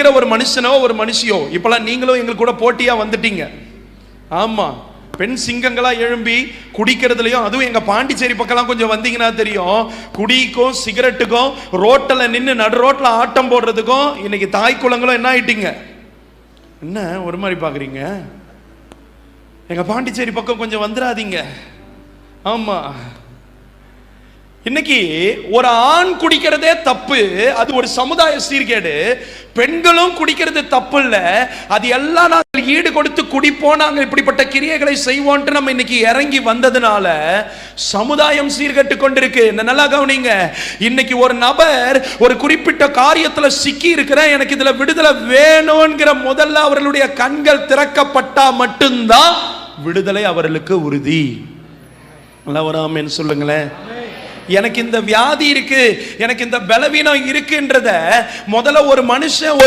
குடிக்கிற ஒரு மனுஷனோ ஒரு மனுஷியோ, இப்பெல்லாம் நீங்களும் எங்களுக்கு கூட போட்டியா வந்துட்டீங்க. ஆமா, பெண் சிங்கங்களா எழும்பி குடிக்கிறதுலையும், அதுவும் எங்க பாண்டிச்சேரி பக்கம்லாம் கொஞ்சம் வந்தீங்கன்னா தெரியும், குடிக்கும் சிகரெட்டுக்கும் ரோட்டில் நின்று நடு ரோட்டில் ஆட்டம் போடுறதுக்கும் இன்னைக்கு தாய் குளங்களும் என்ன ஆயிட்டீங்க? என்ன ஒரு மாதிரி பாக்குறீங்க? எங்க பாண்டிச்சேரி பக்கம் கொஞ்சம் வந்துடாதீங்க. ஆமா, இன்னைக்கு ஒரு ஆண் குடிக்கிறதே தப்பு, அது ஒரு சமுதாய சீர்கேடு. பெண்களும் குடிக்கிறது தப்பு இல்ல, அது எல்லாம் நாங்கள் ஈடு கொடுத்து குடிப்போம், நாங்கள் இப்படிப்பட்ட கிரியைகளை செய்வோம்ட்டு நம்ம இன்னைக்கு இறங்கி வந்ததுனால சமுதாயம் சீர்கெட்டு கொண்டிருக்கு. நல்லா கவனிங்க, இன்னைக்கு ஒரு நபர் ஒரு குறிப்பிட்ட காரியத்துல சிக்கி இருக்கிற, எனக்கு இதுல விடுதலை வேணும்ங்கிற முதல்ல அவர்களுடைய கண்கள் திறக்கப்பட்டா மட்டும்தான் விடுதலை அவர்களுக்கு உறுதி. நல்லா வராமன்னு சொல்லுங்களேன். எனக்கு இந்த வியாதி இருக்கு, எனக்கு இந்த பலவீனம் இருக்குன்றத முதல்ல ஒரு மனுஷன்